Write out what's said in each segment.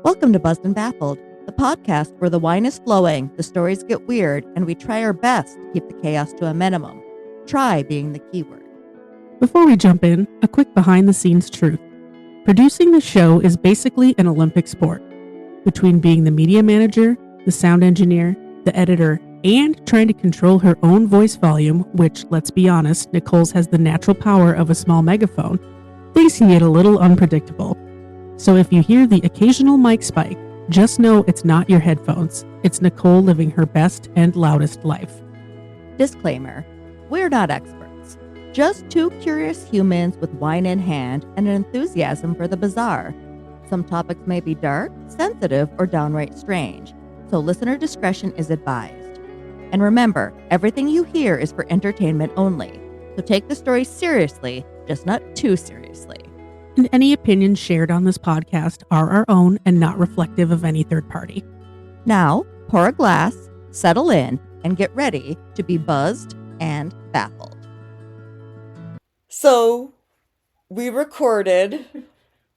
Welcome to Buzzed and Baffled, the podcast where the wine is flowing, the stories get weird, and we try our best to keep the chaos to a minimum. Try being the keyword. Before we jump in, a quick behind-the-scenes truth. Producing the show is basically an Olympic sport. Between being the media manager, the sound engineer, the editor, and trying to control her own voice volume, which, let's be honest, Nicole's has the natural power of a small megaphone, things can get a little unpredictable. So if you hear the occasional mic spike, just know it's not your headphones. It's Nicole living her best and loudest life. Disclaimer, we're not experts. Just two curious humans with wine in hand and an enthusiasm for the bizarre. Some topics may be dark, sensitive, or downright strange, so listener discretion is advised. And remember, everything you hear is for entertainment only, so take the story seriously, just not too seriously. And any opinions shared on this podcast are our own and not reflective of any third party. Now, pour a glass, settle in, and get ready to be buzzed and baffled. So, we recorded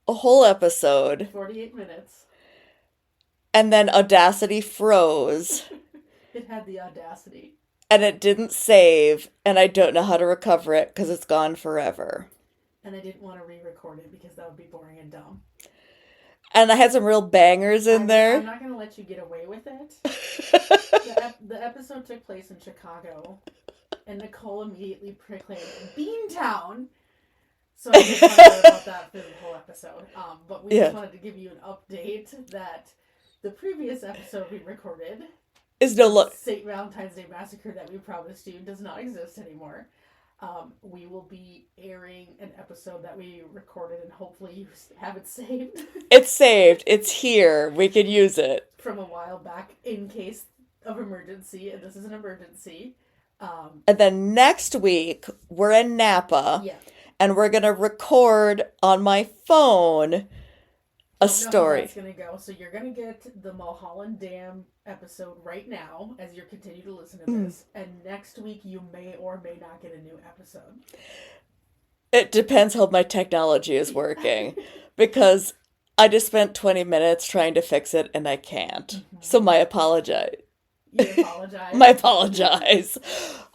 a whole episode, 48 minutes. and then Audacity froze, It had the audacity. and it didn't save, and I don't know how to recover it because it's gone forever. And I didn't want to re-record it because that would be boring and dumb. And I had some real bangers in I'm there. not going to let you get away with it. The episode took place in Chicago, and Nicole immediately proclaimed Beantown. So I just wanted to know about that for the whole episode. But we just wanted to give you an update that the previous episode we recorded Is no look. St. Valentine's Day Massacre that we promised you does not exist anymore. We will be airing an episode that we recorded, and hopefully you have it saved. It's saved. It's here. We can use it. From a while back in case of emergency, and this is an emergency. And then next week, we're in Napa, and we're going to record on my phone a story. That's going to go. So you're going to get the Mulholland Dam episode right now as you continue to listen to this. And next week you may or may not get a new episode. It depends how my technology is working, because I just spent 20 minutes trying to fix it, and I can't. Mm-hmm. So my apologize. You apologize. My apologize.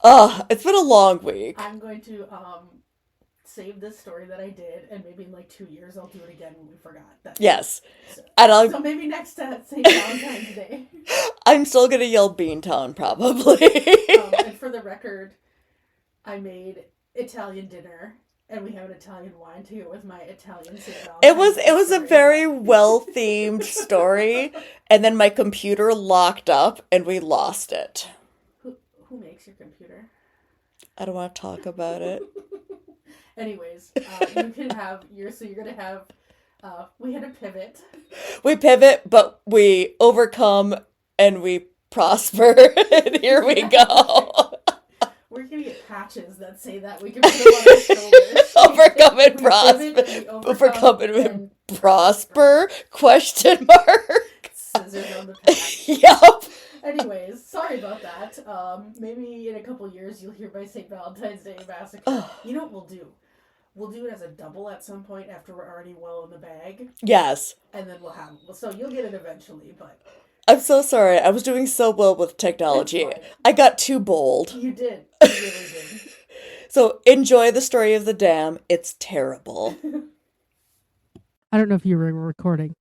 It's been a long week. I'm going to save this story that I did, and maybe in like 2 years I'll do it again when we forgot that. Yes. So maybe next St. Valentine's Day. I'm still going to yell Beantown, probably. And for the record, I made Italian dinner, and we have an Italian wine to go with my Italian St. Valentine's It was a very well-themed story, and then my computer locked up, and we lost it. Who makes your computer? I don't want to talk about it. Anyways, you can have you're going to have, we had a pivot. We pivot, but we overcome, and we prosper, and here we go. We're going to get patches that say that. We can put them on our shoulders. Overcome and prosper. Overcome and prosper? Question mark. Scissors on the patch. Yup. Anyways, sorry about that. Maybe in a couple years you'll hear my St. Valentine's Day Massacre. You know what we'll do? We'll do it as a double at some point after we're already well in the bag. Yes. And then we'll have it. So you'll get it eventually, but... I'm so sorry. I was doing so well with technology. I got too bold. You did. You really did. So enjoy the story of the dam. It's terrible. I don't know if you were recording.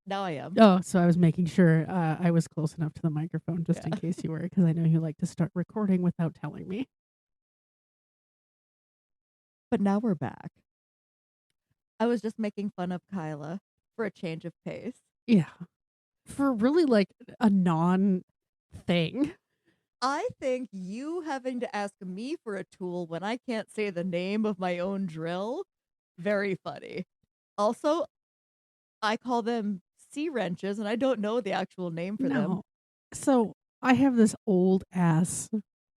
Now I am. Oh, so I was making sure I was close enough to the microphone just in case you were, because I know you like to start recording without telling me. But now we're back. I was just making fun of Kyla for a change of pace. Yeah. For really like a non-thing. I think you having to ask me for a tool when I can't say the name of my own drill, very funny. Also, I call them sea wrenches, and I don't know the actual name for them. So I have this old ass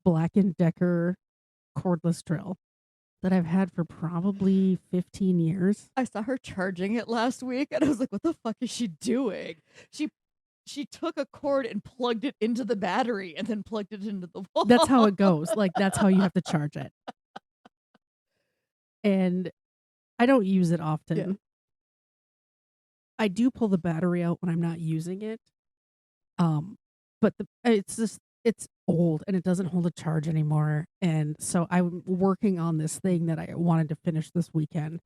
Black & Decker cordless drill that I've had for probably 15 years. I saw her charging it last week, and I was like, what the fuck is she doing? She took a cord and plugged it into the battery and then plugged it into the wall. That's how it goes. Like, that's how you have to charge it. And I don't use it often. I do pull the battery out when I'm not using it. But it's old and it doesn't hold a charge anymore. And so I'm working on this thing that I wanted to finish this weekend.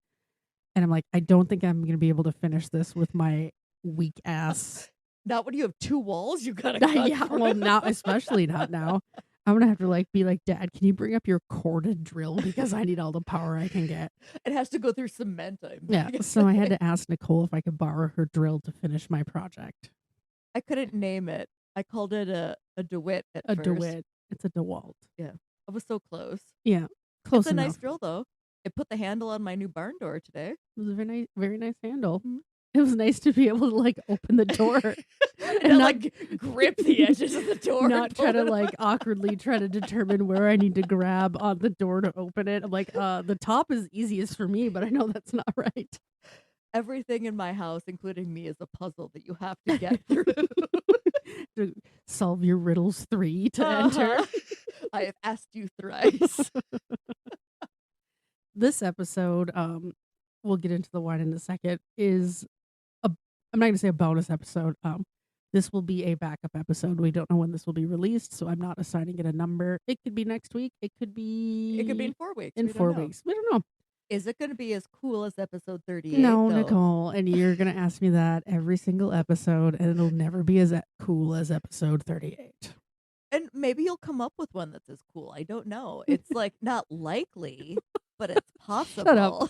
And I'm like, I don't think I'm going to be able to finish this with my weak ass. Not when you have 2 walls you gotta cut Yeah, through. well, now, especially not now. I'm going to have to be like, Dad, can you bring up your corded drill because I need all the power I can get. It has to go through cement, I'm Yeah, so I had to ask Nicole if I could borrow her drill to finish my project. I couldn't name it. I called it a DeWitt at A first. DeWitt. It's a DeWalt. Yeah. I was so close. Yeah, close It's a enough. nice drill though. It put the handle on my new barn door today. It was a very nice handle. Mhm. It was nice to be able to open the door and not grip the edges of the door. not try to awkwardly try to determine where I need to grab on the door to open it. I'm like, the top is easiest for me, but I know that's not right. Everything in my house, including me, is a puzzle that you have to get through. To solve your riddles 3 to enter. I have asked you thrice. This episode, we'll get into the wine in a second, is I'm not going to say a bonus episode. This will be a backup episode. We don't know when this will be released, so I'm not assigning it a number. It could be next week. It could be in 4 weeks. in We don't 4 know. weeks. We don't know. Is it going to be as cool as episode 38? No, though? Nicole, and you're going to ask me that every single episode, and it'll never be as cool as episode 38. And maybe you'll come up with one that's as cool. I don't know. It's not likely, but it's possible. Shut up.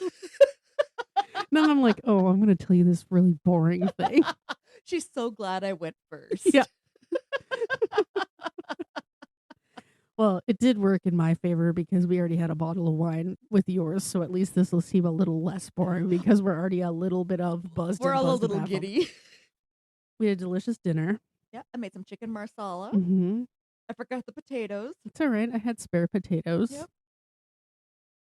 Then I'm like, oh, I'm going to tell you this really boring thing. She's so glad I went first. Yeah. Well, it did work in my favor because we already had a bottle of wine with yours, so at least this will seem a little less boring because we're already a little bit of buzzed. We're and all a buzzed little about them. giddy. We had a delicious dinner. Yeah, I made some chicken marsala. Mm-hmm. I forgot the potatoes. It's all right. I had spare potatoes. Yep.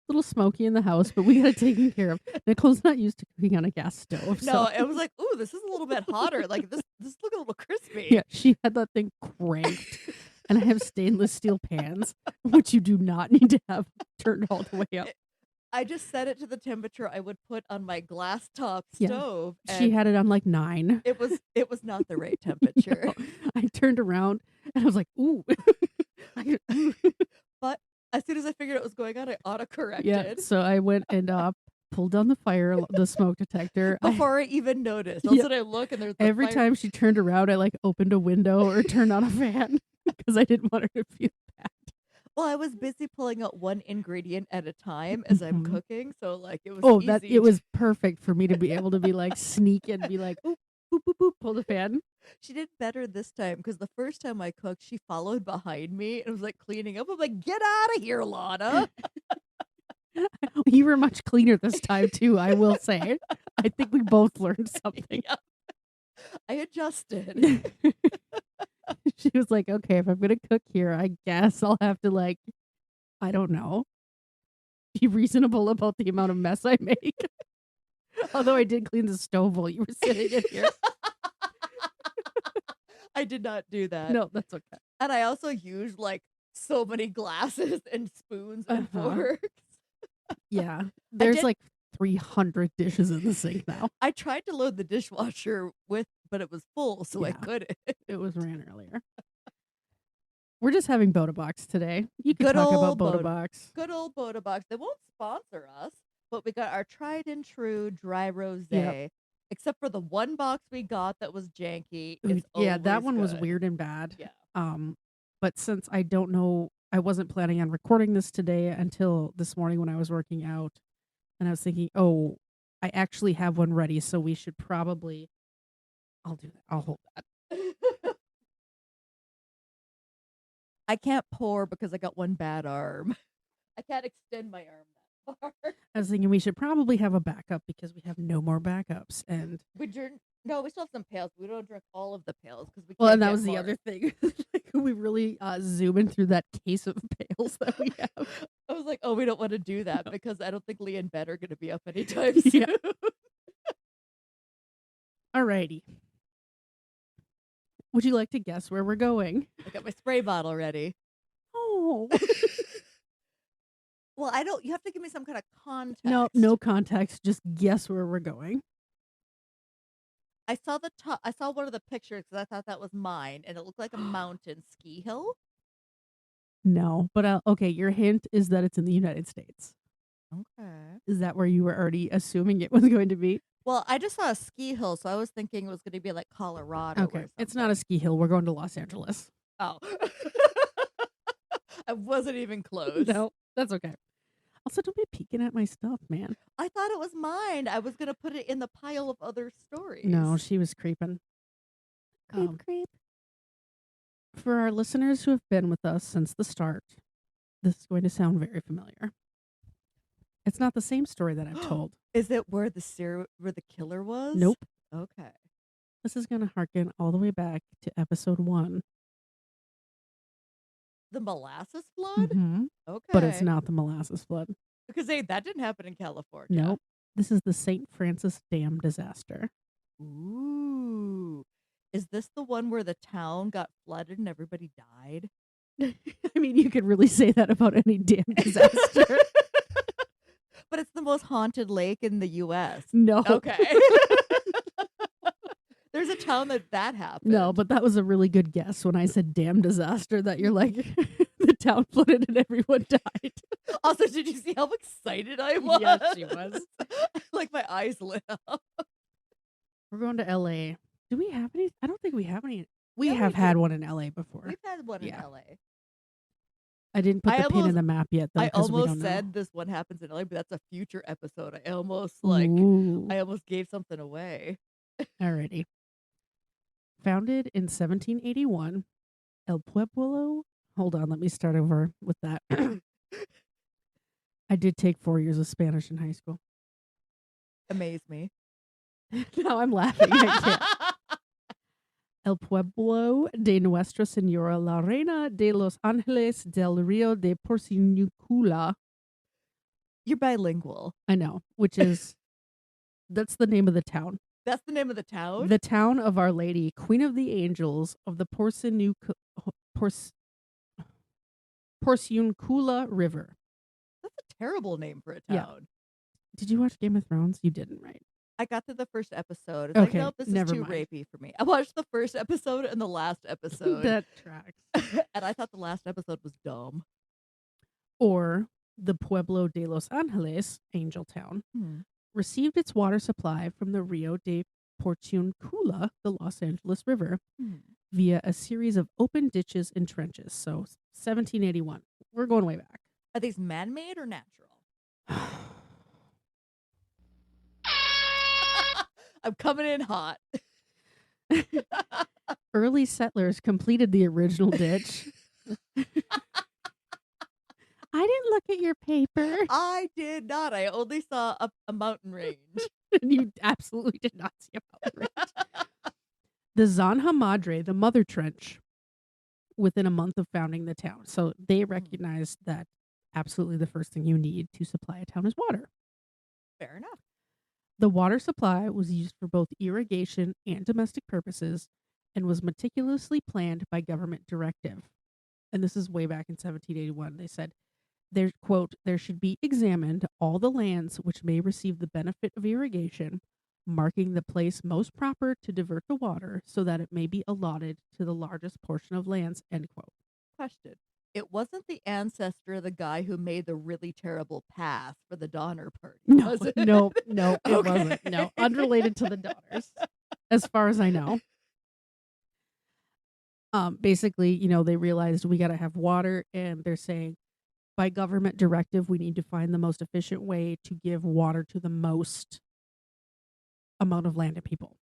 Little smoky in the house, but we got it taken care of. Nicole's not used to cooking on a gas stove. No, so. it was like, ooh, this is a little bit hotter. This look a little crispy. Yeah, she had that thing cranked. And I have stainless steel pans, which you do not need to have turned all the way up. I just set it to the temperature I would put on my glass top Yeah. stove. She had it on 9. It was not the right temperature. No. I turned around and I was like, ooh. But as soon as I figured out what was going on, I autocorrected. Yeah, so I went and pulled down the the smoke detector. Before I even noticed. All of a sudden I look and there's the Every fire. time she turned around, I opened a window or turned on a fan because I didn't want her to feel bad. Well, I was busy pulling out one ingredient at a time as I'm Mhm. cooking, so it was Oh, easy. it was perfect for me to be able to be sneak and be like, oop, boop, boop, boop, pull the fan. She did better this time because the first time I cooked, she followed behind me and was cleaning up. I'm like, get out of here, Lana. You were much cleaner this time too, I will say. I think we both learned something. Yeah. I adjusted. She was like, okay, if I'm going to cook here, I guess I'll have to I don't know, be reasonable about the amount of mess I make. Although I did clean the stove while you were sitting in here. I did not do that. No, that's okay. And I also used so many glasses and spoons and forks. Yeah. There's did- 300 dishes in the sink now. I tried to load the dishwasher but it was full, so I Yeah. couldn't. It was ran earlier. We're just having Boda Box today. You can Good talk about old Boda Boda- Box. Good old Boda Box. They won't sponsor us, but we got our tried and true dry rosé. Yep. Except for the one box we got that was janky. Ooh, It's yeah, that always one was good. weird and bad. Yeah. But since I don't know, I wasn't planning on recording this today until this morning when I was working out, and I was thinking, oh, I actually have one ready, so we should probably. I'll do that. I'll hold that. I can't pour because I got one bad arm. I can't extend my arm that far. I was thinking we should probably have a backup because we have no more backups, and We still have some pails. We don't drink all of the pails because we can't well, and that get was the more. other thing. We really zooming through that case of pails that we have. I was like, oh, we don't want to do that because I don't think Lee and Ben are going to be up anytime soon. Yeah. Alrighty. Would you like to guess where we're going? I got my spray bottle ready. Oh. Well, you have to give me some kind of context. No context. Just guess where we're going. I saw the top. I saw one of the pictures because I thought that was mine, and it looked like a mountain ski hill. No, but okay, your hint is that it's in the United States. Okay. Is that where you were already assuming it was going to be? Well, I just saw a ski hill, so I was thinking it was going to be like Colorado or Okay, something. it's not a ski hill. We're going to Los Angeles. Oh. I wasn't even close. No, that's okay. Also, don't be peeking at my stuff, man. I thought it was mine. I was going to put it in the pile of other stories. No, she was creeping. Creep. For our listeners who have been with us since the start, this is going to sound very familiar. It's not the same story that I've told. Is it where the killer was? Nope. Okay. This is going to harken all the way back to episode 1. The molasses flood? Mm-hmm. Okay. But it's not the molasses flood. Because that didn't happen in California. Nope. This is the St. Francis Dam disaster. Ooh. Is this the one where the town got flooded and everybody died? I mean, you could really say that about any dam disaster. But it's the most haunted lake in the U.S. No. Okay. There's a town that happened. No, but that was a really good guess when I said dam disaster that you're like, the town flooded and everyone died. Also, did you see how excited I was? Yes, she was. Like my eyes lit up. We're going to L.A. Do we have any? I don't think we have any. We Yeah, have we had do. one in L.A. before. We've had one Yeah. in L.A. I didn't put I the pin in almost- the map yet, though. I 'cause we almost don't know. said this one happens in LA, but that's a future episode. I almost Ooh. I almost gave something away. Alrighty. Founded in 1781, El Pueblo. Hold on, let me start over with that. I did take 4 years of Spanish in high school. Amaze me. Now I'm laughing. I can't. El Pueblo de Nuestra Señora la Reina de los Ángeles del Río de Porciúncula. You're bilingual. I know, which is, that's the name of the town. That's the name of the town? The town of Our Lady, Queen of the Angels of the Porciúncula River. That's a terrible name for a Yeah. town. Did you watch Game of Thrones? You didn't, right? I got to the first episode. It's like, Okay, nope, this is never too mind. rapey for me. I watched the first episode and the last episode. That tracks. And I thought the last episode was dumb. Or the Pueblo de los Ángeles, Angel Town, received its water supply from the Rio de Porciúncula, the Los Angeles River, via a series of open ditches and trenches. So 1781. We're going way back. Are these man-made or natural? I'm coming in hot. Early settlers completed the original ditch. I didn't look at your paper. I did not. I only saw a mountain range. And you absolutely did not see a mountain range. The Zanja Madre, the mother trench, within a month of founding the town. So they recognized that absolutely the first thing you need to supply a town is water. Fair enough. The water supply was used for both irrigation and domestic purposes and was meticulously planned by government directive. And this is way back in 1781. They said, there, quote, there should be examined all the lands which may receive the benefit of irrigation, marking the place most proper to divert the water so that it may be allotted to the largest portion of lands, end quote. Question. It wasn't the ancestor of the guy who made the really terrible path for the Donner Party, was it? No, it Okay. wasn't. No, unrelated to the daughters, as far as I know. Basically, they realized we got to have water, and they're saying, by government directive, we need to find the most efficient way to give water to the most amount of land and people.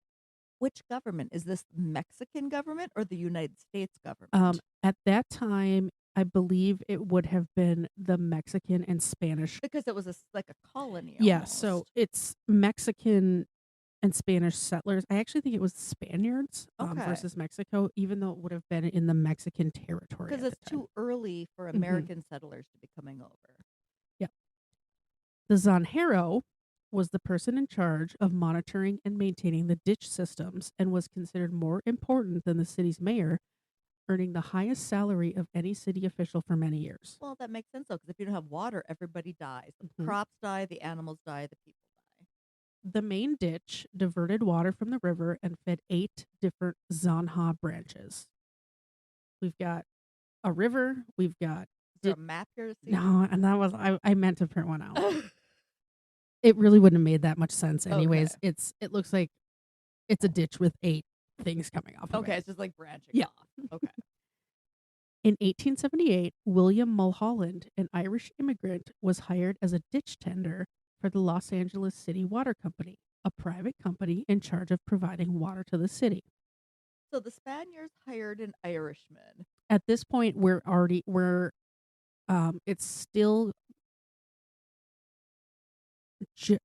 Which government? Is this Mexican government or the United States government? At that time, I believe it would have been the Mexican and Spanish. Because it was like a colony. Yeah, almost. so it's Mexican and Spanish settlers. I actually think it was Spaniards Okay. versus Mexico, even though it would have been in the Mexican territory. Because at it's the time. too early for American settlers to be coming over. The Zanjero was the person in charge of monitoring and maintaining the ditch systems and was considered more important than the city's mayor, earning the highest salary of any city official for many years. Well, that makes sense, though, because if you don't have water, everybody dies. The Mhm. crops die, the animals die, the people die. The main ditch diverted water from the river and fed 8 different Zanha branches. We've got a river, we've got Is there a map here to see? no, and that was I meant to print one out. It really wouldn't have made that much sense anyways. Okay. It looks like it's a ditch with 8 things coming off of Okay, it. it's just like branching Yeah. off. Okay. In 1878, William Mulholland, an Irish immigrant, was hired as a ditch tender for the Los Angeles City Water Company, a private company in charge of providing water to the city. So the Spaniards hired an Irishman. At this point, it's still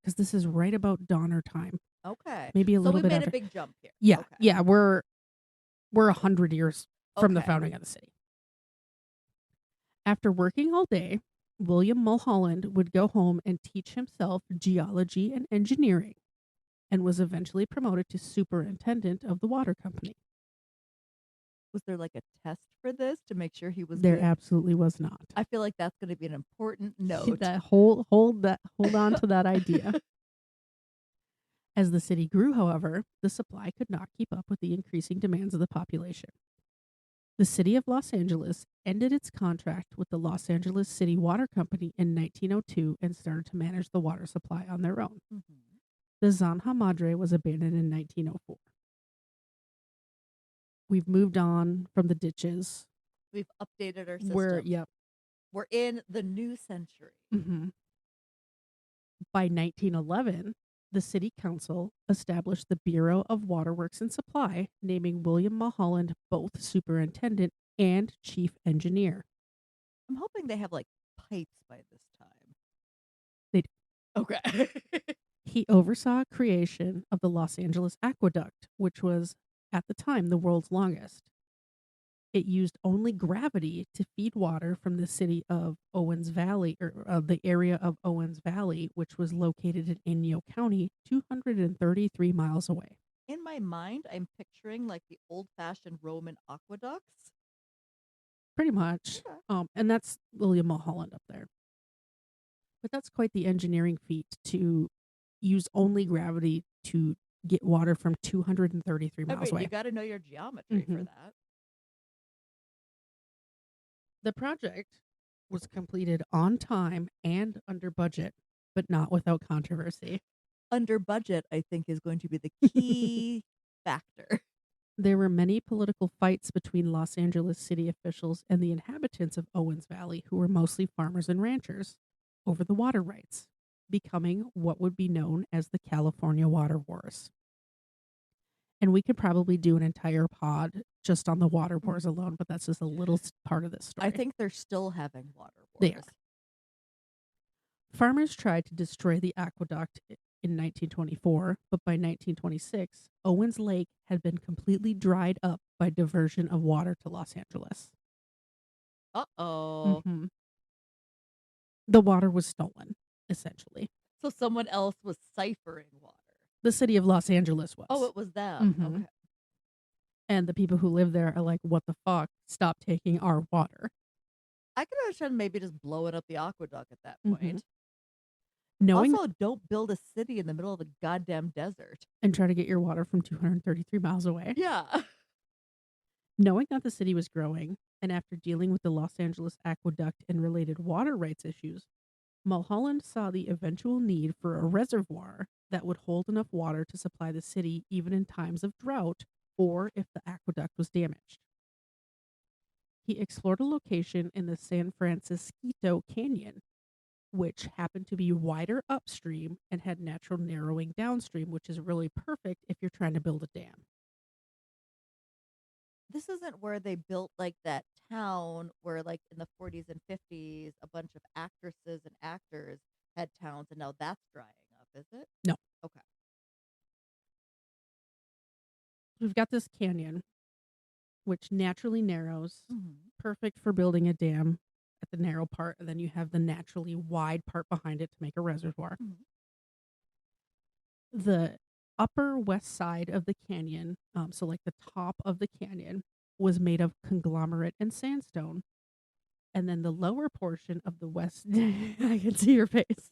because this is right about Donner time, Okay. maybe a So little we bit made after. a big jump here. Yeah, Okay. yeah, we're 100 years from the Okay. founding of the city. After working all day, William Mulholland would go home and teach himself geology and engineering, and was eventually promoted to superintendent of the water company. Was there like a test for this to make sure he was There good? absolutely was not. I feel like that's going to be an important note. Hold on to that idea. As the city grew, however, the supply could not keep up with the increasing demands of the population. The city of Los Angeles ended its contract with the Los Angeles City Water Company in 1902 and started to manage the water supply on their own. Mhm. The Zanja Madre was abandoned in 1904. We've moved on from the ditches. We've updated our system. We're in the new century. hmm By 1911, the city council established the Bureau of Waterworks and Supply, naming William Mulholland both superintendent and chief engineer. I'm hoping they have like pipes by this time. They do. Okay. He oversaw creation of the Los Angeles Aqueduct, which was, at the time, the world's longest. It used only gravity to feed water from the city of Owens Valley, or the area of Owens Valley, which was located in Inyo County, 233 miles away. In my mind, I'm picturing like the old-fashioned Roman aqueducts. Pretty much. Okay. And that's William Mulholland up there. But that's quite the engineering feat to use only gravity to get water from 233 miles away. You got to know your geometry for Mhm. that. The project was completed on time and under budget, but not without controversy. Under budget, I think, is going to be the key factor. There were many political fights between Los Angeles city officials and the inhabitants of Owens Valley, who were mostly farmers and ranchers, over the water rights, becoming what would be known as the California Water Wars. And we could probably do an entire pod just on the water wars alone, but that's just a little part of this story. I think they're still having water wars. They are. Farmers tried to destroy the aqueduct in 1924, but by 1926, Owens Lake had been completely dried up by diversion of water to Los Angeles. Uh-oh. Mhm. The water was stolen, essentially. So someone else was ciphering water. The city of Los Angeles was. Oh, it was them. Mhm. Okay. And the people who live there are like, what the fuck? Stop taking our water. I could understand maybe just blowing up the aqueduct at that Mhm. point. Knowing Also, don't build a city in the middle of the goddamn desert. and try to get your water from 233 miles away. Yeah. Knowing that the city was growing, and after dealing with the Los Angeles aqueduct and related water rights issues, Mulholland saw the eventual need for a reservoir that would hold enough water to supply the city even in times of drought or if the aqueduct was damaged. He explored a location in the San Francisco Canyon, which happened to be wider upstream and had natural narrowing downstream, which is really perfect if you're trying to build a dam. This isn't where they built like that town where like in the 40s and 50s a bunch of actresses and actors had towns and now that's drying up, is it? No. Okay. We've got this canyon, which naturally narrows, Mm-hmm. perfect for building a dam at the narrow part, and then you have the naturally wide part behind it to make a reservoir. Mhm. The upper west side of the canyon, so like the top of the canyon, was made of conglomerate and sandstone. And then the lower portion of the west, I can see your face.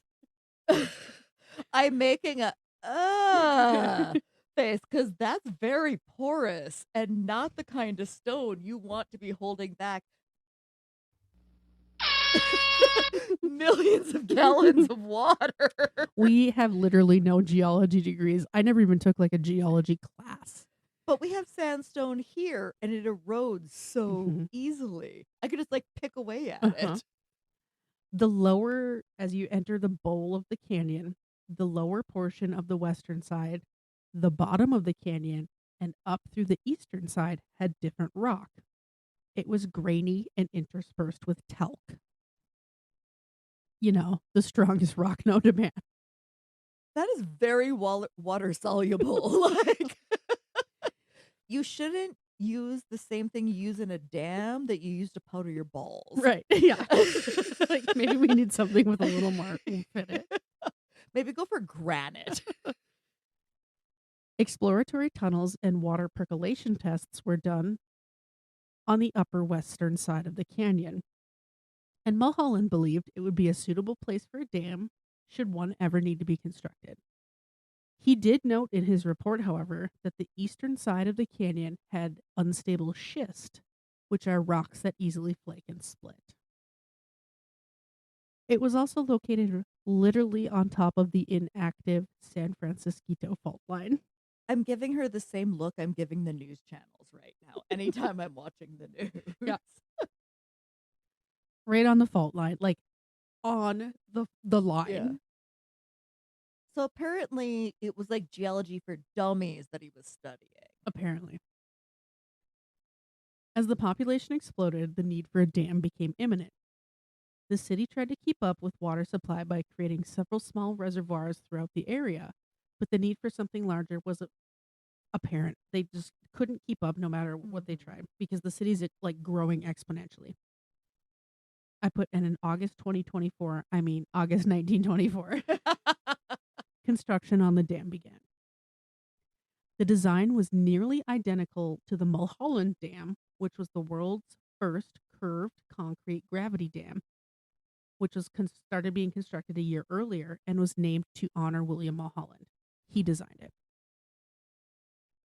I'm making Face, because that's very porous and not the kind of stone you want to be holding back millions of gallons of water. We have literally no geology degrees. I never even took like a geology class. But we have sandstone here and it erodes so Mhm. easily. I could just like pick away at Uh-huh. it. The lower, as you enter the bowl of the canyon, the lower portion of the western side, the bottom of the canyon, and up through the eastern side had different rock. It was grainy and interspersed with talc. You know, the strongest rock known to man. That is very water soluble. Like, you shouldn't use the same thing you use in a dam that you use to powder your balls. Right. Yeah. Like maybe we need something with a little more oomph in it. Maybe go for granite. Exploratory tunnels and water percolation tests were done on the upper western side of the canyon, and Mulholland believed it would be a suitable place for a dam should one ever need to be constructed. He did note in his report, however, that the eastern side of the canyon had unstable schist, which are rocks that easily flake and split. It was also located literally on top of the inactive San Francisco fault line. I'm giving her the same look I'm giving the news channels right now. Anytime I'm watching the news. Yeah. Right on the fault line, like on the line. Yeah. So apparently it was like geology for dummies that he was studying. Apparently. As the population exploded, the need for a dam became imminent. The city tried to keep up with water supply by creating several small reservoirs throughout the area, but the need for something larger was apparent. They just couldn't keep up no matter what they tried because the city's like growing exponentially. I put in August 2024, I mean August 1924. Construction on the dam began. The design was nearly identical to the Mulholland Dam, which was the world's first curved concrete gravity dam, which was started being constructed a year earlier and was named to honor William Mulholland. He designed it.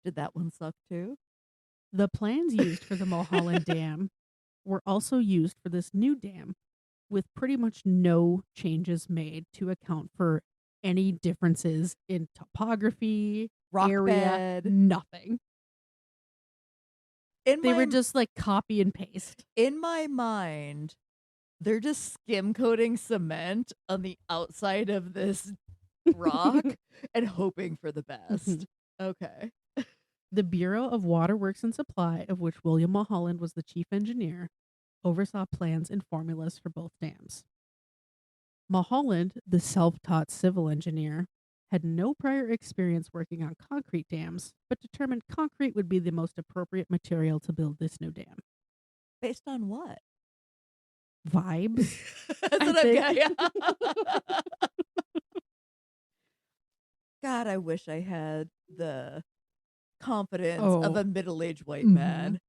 Did that one suck too? The plans used for the Mulholland Dam were also used for this new dam, with pretty much no changes made to account for any differences in topography, Rock area, bed. nothing. They were just like copy and paste. In my mind, they're just skim coating cement on the outside of this rock and hoping for the best. Okay. The Bureau of Waterworks and Supply, of which William Mulholland was the chief engineer, oversaw plans and formulas for both dams. Mulholland, the self-taught civil engineer, had no prior experience working on concrete dams, but determined concrete would be the most appropriate material to build this new dam. Based on what? Vibes? That's what I'm getting. God, I wish I had the confidence of a middle-aged white man.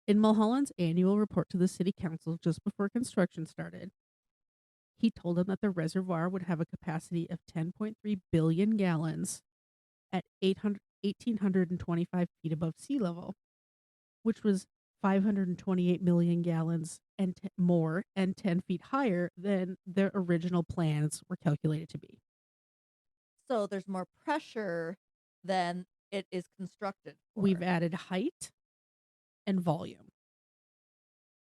In Mulholland's annual report to the city council just before construction started, he told them that the reservoir would have a capacity of 10.3 billion gallons at 1,825 feet above sea level, which was 528 million gallons and more and 10 feet higher than their original plans were calculated to be. So there's more pressure than it is constructed for. We've added height and volume.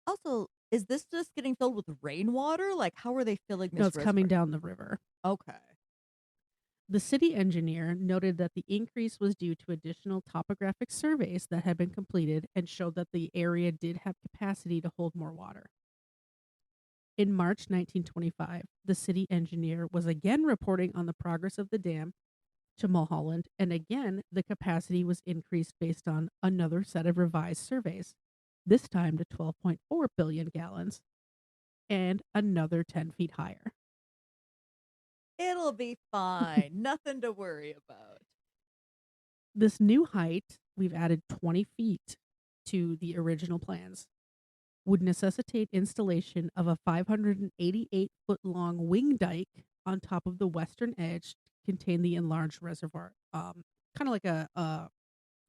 Also, is this just getting filled with rainwater? Like, how are they filling this? No, it's coming down the river. Okay. The city engineer noted that the increase was due to additional topographic surveys that had been completed and showed that the area did have capacity to hold more water. In March 1925, the city engineer was again reporting on the progress of the dam to Mulholland, and again, the capacity was increased based on another set of revised surveys, this time to 12.4 billion gallons, and another 10 feet higher. It'll be fine. Nothing to worry about. This new height, we've added 20 feet to the original plans, would necessitate installation of a 588-foot-long wing dike on top of the western edge contained the enlarged reservoir, kind of like a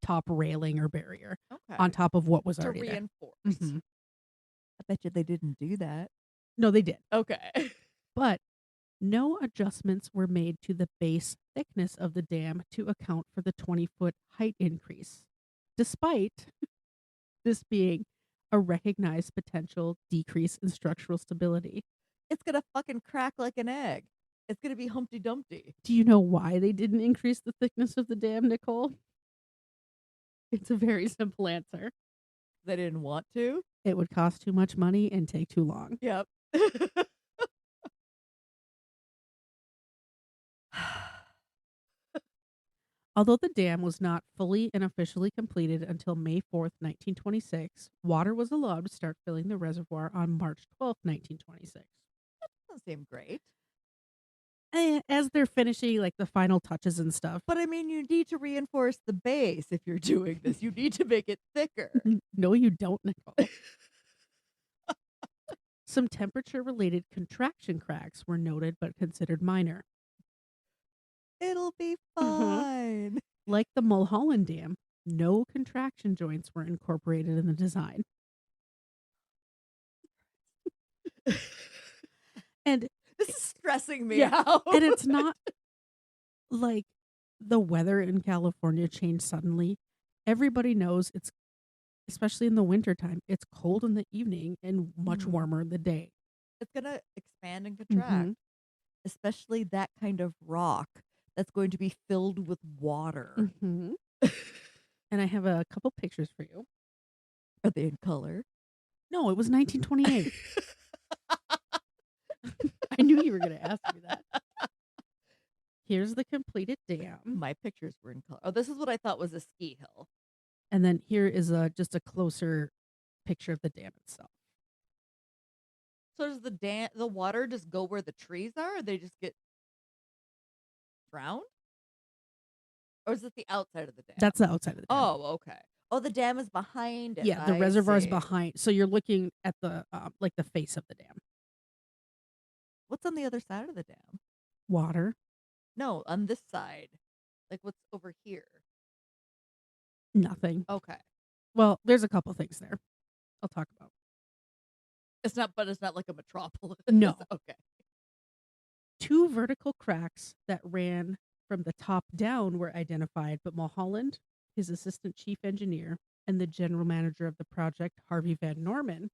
top railing or barrier Okay. on top of what was To already there. reinforce. Mhm. I bet you they didn't do that. No, they did. Okay. But no adjustments were made to the base thickness of the dam to account for the 20-foot height increase, despite this being a recognized potential decrease in structural stability. It's gonna fucking crack like an egg. It's gonna be Humpty Dumpty. Do you know why they didn't increase the thickness of the dam, Nicole? It's a very simple answer. They didn't want to. It would cost too much money and take too long. Yep. Although the dam was not fully and officially completed until May 4th, 1926, water was allowed to start filling the reservoir on March 12th, 1926. Doesn't seem great. As they're finishing like the final touches and stuff. But I mean, you need to reinforce the base if you're doing this. You need to make it thicker. No, you don't, Nicole. Some temperature-related contraction cracks were noted but considered minor. It'll be fine. Like the Mulholland Dam, no contraction joints were incorporated in the design. And This is stressing me yeah, out. and it's not like the weather in California changed suddenly. Everybody knows it's, especially in the wintertime, it's cold in the evening and much Mhm. warmer in the day. It's gonna expand and contract, especially that kind of rock that's going to be filled with water. And I have a couple pictures for you. Are they in color? No, it was 1928. I knew you were going to ask me that. Here's the completed dam. My pictures were in color. Oh, this is what I thought was a ski hill. And then here is just a closer picture of the dam itself. So does the water just go where the trees are, or they just get drowned? Or is it the outside of the dam? That's the outside of the dam. Oh, okay. Oh, the dam is behind it. Yeah, the I reservoir is see. behind. So you're looking at the like the face of the dam. What's on the other side of the dam? Water. No, on this side. Like what's over here? Nothing. Okay. Well, there's a couple things there. I'll talk about. It's not like a metropolis. No. Okay. 2 vertical cracks that ran from the top down were identified, but Mulholland, his assistant chief engineer, and the general manager of the project, Harvey Van Norman,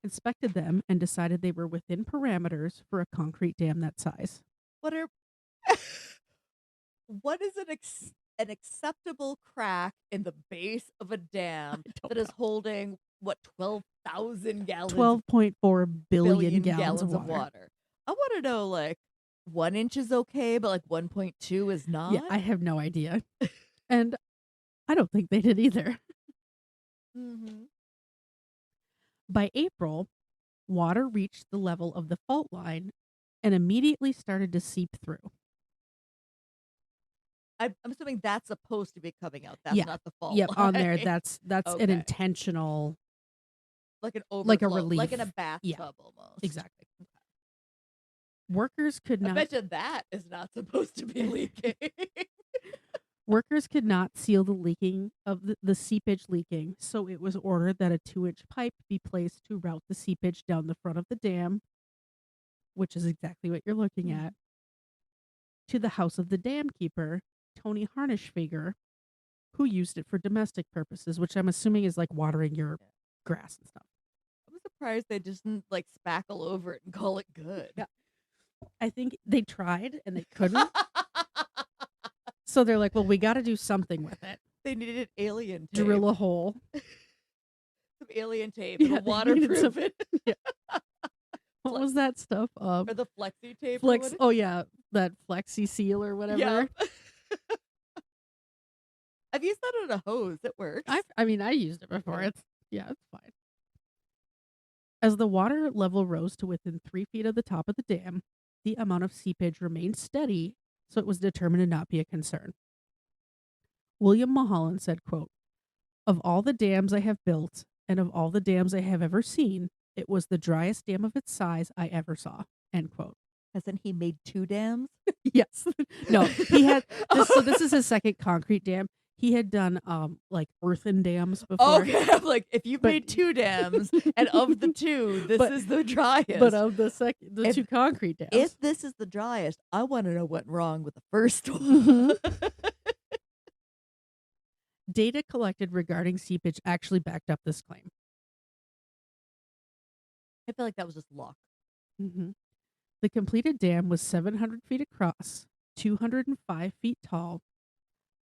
inspected them and decided they were within parameters for a concrete dam that size. What is an acceptable crack in the base of a dam that is holding what 12,000 gallons 12.4 billion gallons of of water. water? I want to know, like, 1 inch is okay, but like 1.2 is not. Yeah, I have no idea. And I don't think they did either. By April, water reached the level of the fault line and immediately started to seep through. I'm assuming that's supposed to be coming out. That's Yeah. not the fault. Yep, on there. line. That's an Okay. intentional. Like an overflow, like a like in a relief. bathtub almost. Exactly. Workers could I not. bet you that is not supposed to be leaking. Workers could not seal the leaking of the seepage leaking, so it was ordered that a 2-inch pipe be placed to route the seepage down the front of the dam, which is exactly what you're looking at, to the house of the dam keeper, Tony Harnischfeger, who used it for domestic purposes, which I'm assuming is like watering your grass and stuff. I'm surprised they just didn't like spackle over it and call it good. Yeah. I think they tried and they couldn't. So they're like, well, we got to do something with it. They needed alien tape. Drill a hole. Some alien tape Yeah, and they waterproof needed some- it. What was that stuff? Or the flexi tape. or Flex. what Oh yeah, that Flexi Seal or whatever. Yeah. I've used that on a hose. It works. I mean, I used it before. Yeah. It's fine. As the water level rose to within 3 feet of the top of the dam, the amount of seepage remained steady, so it was determined to not be a concern. William Mulholland said, quote, "Of all the dams I have built, and of all the dams I have ever seen, it was the driest dam of its size I ever saw," end quote. Hasn't he made 2 dams? Yes. No, he had this. So this is his second concrete dam. He had done like earthen dams before. Okay, I'm like, if you've But- made 2 dams, and of the 2, this But- is the driest. But of the If- 2 concrete dams. if this is the driest, I want to know what went wrong with the first one. Mhm. Data collected regarding seepage actually backed up this claim. I feel like that was just luck. The completed dam was 700 feet across, 205 feet tall.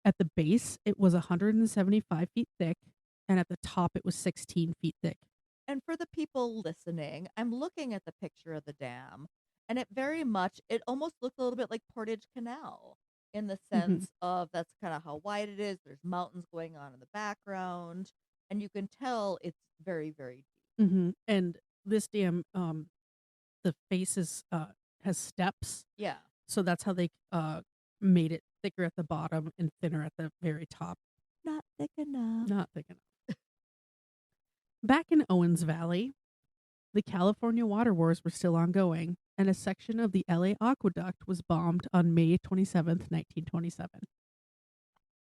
At the base, it was 175 feet thick, and at the top, it was 16 feet thick. And for the people listening, I'm looking at the picture of the dam, and it almost looked a little bit like Portage Canal in the sense of that's kind of how wide it is. There's mountains going on in the background, and you can tell it's very, very deep. And this dam, the face has steps, Yeah. so that's how they made it thicker at the bottom and thinner at the very top. Not thick enough. Not thick enough. Back in Owens Valley, the California water wars were still ongoing, and a section of the LA aqueduct was bombed on May 27th, 1927.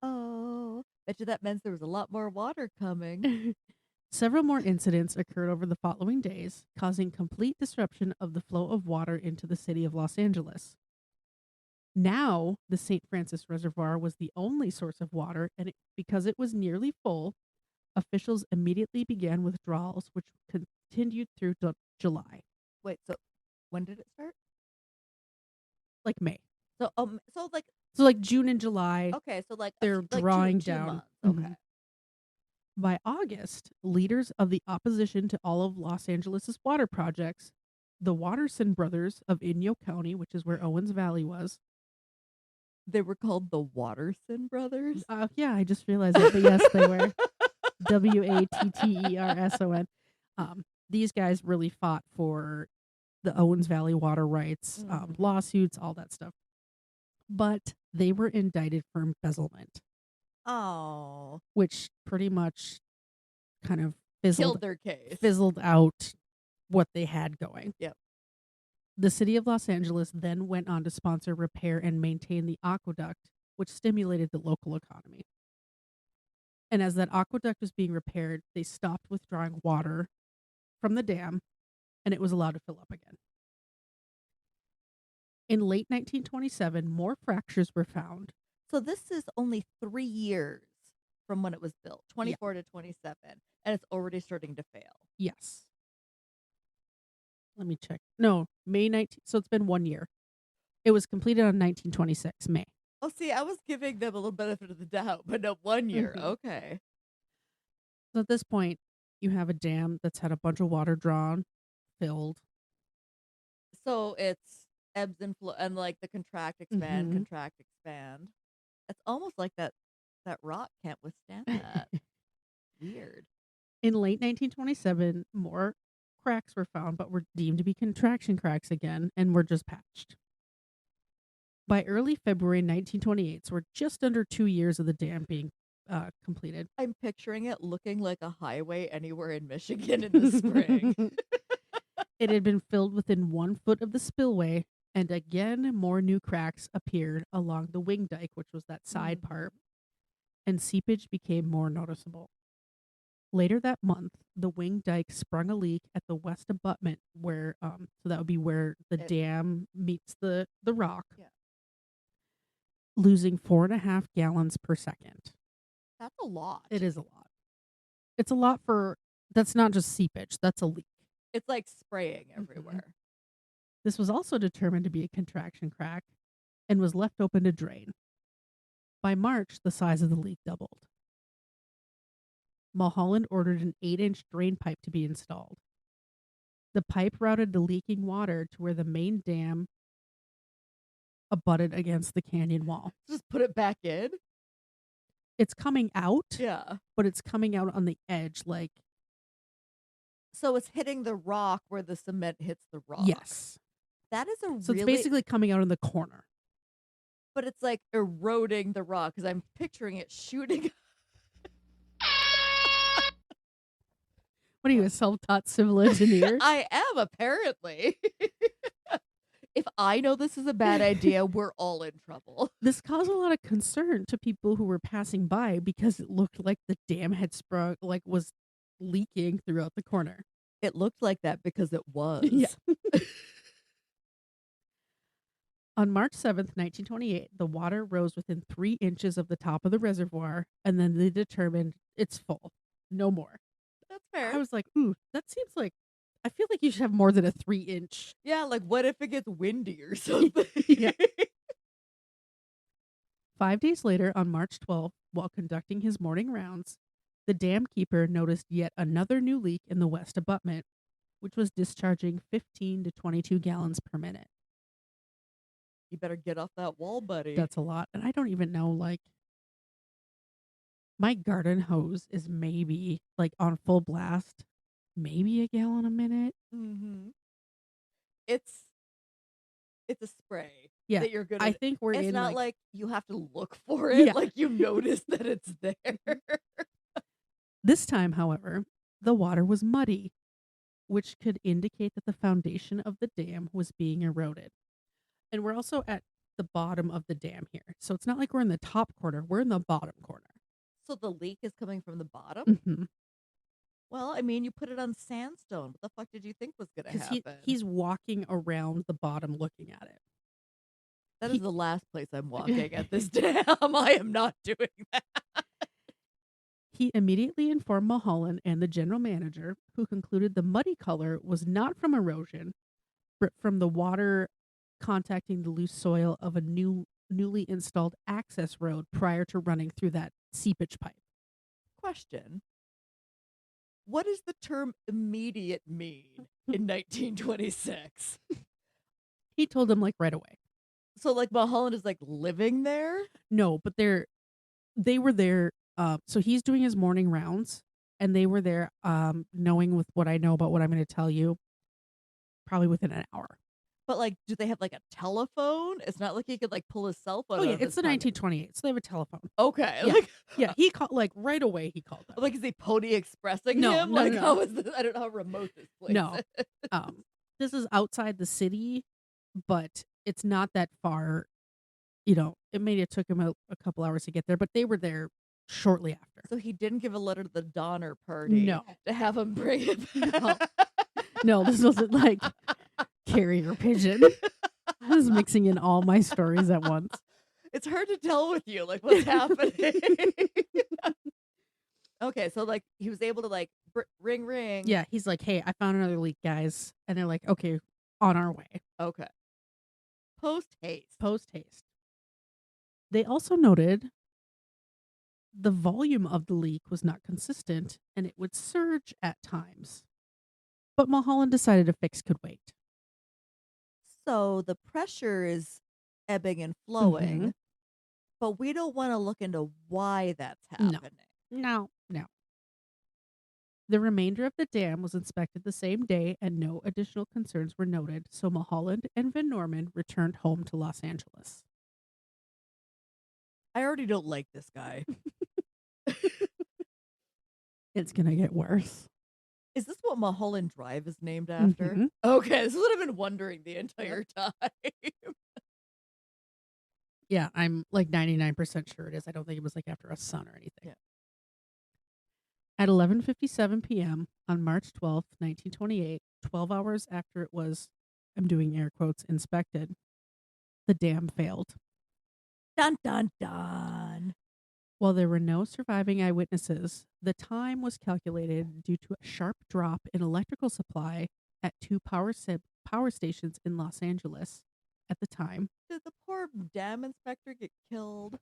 Oh, bet you that means there was a lot more water coming. Several more incidents occurred over the following days, causing complete disruption of the flow of water into the city of Los Angeles. Now, the St. Francis Reservoir was the only source of water, and because it was nearly full, officials immediately began withdrawals, which continued through July, Wait, so when did it start? like May. So, like, So, like June and July, okay, so like they're like drawing 2 down. months. Mhm. Okay. By August, leaders of the opposition to all of Los Angeles' water projects, the Watterson brothers of Inyo County, which is where Owens Valley was. They were called the Watterson brothers. Yeah, I just realized that, but yes, they were. Watterson. These guys really fought for the Owens Valley water rights, lawsuits, all that stuff. But they were indicted for embezzlement, Oh, which pretty much kind of killed their case. fizzled out what they had going. Yep. The city of Los Angeles then went on to sponsor, repair, and maintain the aqueduct, which stimulated the local economy. And as that aqueduct was being repaired, they stopped withdrawing water from the dam, and it was allowed to fill up again. In late 1927, more fractures were found. So this is only 3 years from when it was built, 24 to 27, and it's already starting to fail. Yes. Let me check. No, May 19th. So it's been 1 year. It was completed on 1926, May. Oh, see, I was giving them a little benefit of the doubt, but no, 1 year. Mhm. Okay. So at this point, you have a dam that's had a bunch of water drawn, filled. So it's ebbs and flow, and like the contract, expand, Mhm. contract, expand. It's almost like that rock can't withstand that. Weird. In late 1927, more cracks were found, but were deemed to be contraction cracks again and were just patched. By early February 1928, so we're just under 2 years of the dam being completed. I'm picturing it looking like a highway anywhere in Michigan in the spring. It had been filled within 1 foot of the spillway, and again, more new cracks appeared along the wing dike, which was that side part, and seepage became more noticeable. Later that month, the wing dike sprung a leak at the west abutment, where so that would be where the dam meets the rock, losing 4.5 gallons per second. That's a lot. It is a lot. It's a lot for, that's not just seepage, that's a leak. It's like spraying everywhere. This was also determined to be a contraction crack and was left open to drain. By March, the size of the leak doubled. Mulholland ordered an 8-inch drain pipe to be installed. The pipe routed the leaking water to where the main dam abutted against the canyon wall. Just put it back in. It's coming out, Yeah. but it's coming out on the edge, like, So it's hitting the rock where the cement hits the rock. yes. That is a So really, it's basically coming out in the corner. but it's like eroding the rock because I'm picturing it shooting. What are you, a self-taught civil engineer? I am apparently. If I know this is a bad idea, we're all in trouble. This caused a lot of concern to people who were passing by because it looked like the dam had sprung, like was leaking throughout the corner. It looked like that because it was. Yeah. On March 7th, 1928, the water rose within 3 inches of the top of the reservoir, and then they determined it's full. No more. That's fair. I was like, ooh, that seems like, I feel like you should have more than a 3-inch. Yeah, like what if it gets windy or something? Yeah. 5 days later, on March 12th, while conducting his morning rounds, the dam keeper noticed yet another new leak in the west abutment, which was discharging 15 to 22 gallons per minute. You better get off that wall, buddy. That's a lot. And I don't even know, like, my garden hose is maybe, like, on full blast, maybe a gallon a minute. Mm-hmm. It's a spray Yeah, that you're gonna. I think we're It's in, not like, you have to look for it. Yeah. Like you notice that it's there. This time, however, the water was muddy, which could indicate that the foundation of the dam was being eroded. And we're also at the bottom of the dam here. So it's not like we're in the top corner, we're in the bottom corner. So the leak is coming from the bottom? Mhm. Well, I mean, you put it on sandstone. What the fuck did you think was going to Because happen? he's walking around the bottom looking at it. That he- is the last place I'm walking at this dam. I am not doing that. He immediately informed Mulholland and the general manager, who concluded the muddy color was not from erosion, but from the water contacting the loose soil of a newly installed access road prior to running through that seepage pipe. Question. What does the term immediate mean in 1926? He told him, like, right away. So, like, Mulholland is, like, living there? No, but they were there. So he's doing his morning rounds, and they were there, knowing with what I know about what I'm going to tell you, probably within an hour. But, like, do they have, like, a telephone? It's not like he could, like, pull his cell phone Oh, yeah, out of it's his the pocket. 1928, so they have a telephone. Okay. Yeah. Like, Yeah, he called, like, right away he called them. like, is he Pony Expressing No, him? no, Like, no. how is this? I don't know how remote this place No. is. This is outside the city, but it's not that far. You know, it maybe it took him a couple hours to get there, but they were there shortly after. So he didn't give a letter to the Donner Party No. to have him bring it back. No, this wasn't like carrier pigeon. I was mixing in all my stories at once. It's hard to tell with you, like, what's happening. Okay, so, like, he was able to, like, ring, ring. Yeah, he's like, hey, I found another leak, guys. And they're like, okay, on our way. Okay. Post haste. Post haste. They also noted the volume of the leak was not consistent and it would surge at times. But Mulholland decided a fix could wait. So the pressure is ebbing and flowing, Mhm. but we don't want to look into why that's No. happening. No. The remainder of the dam was inspected the same day and no additional concerns were noted, so Mulholland and Van Norman returned home to Los Angeles. I already don't like this guy. It's going to get worse. Is this what Mulholland Drive is named after? Mhm. Okay, this is what I've been wondering the entire time. Yeah, I'm like 99% sure it is. I don't think it was like after a son or anything. Yeah. At 11:57 p.m. on March 12th, 1928, 12 hours after it was, I'm doing air quotes, inspected, the dam failed. Dun, dun, dun. While there were no surviving eyewitnesses, the time was calculated due to a sharp drop in electrical supply at two power stations in Los Angeles at the time. Did the poor dam inspector get killed?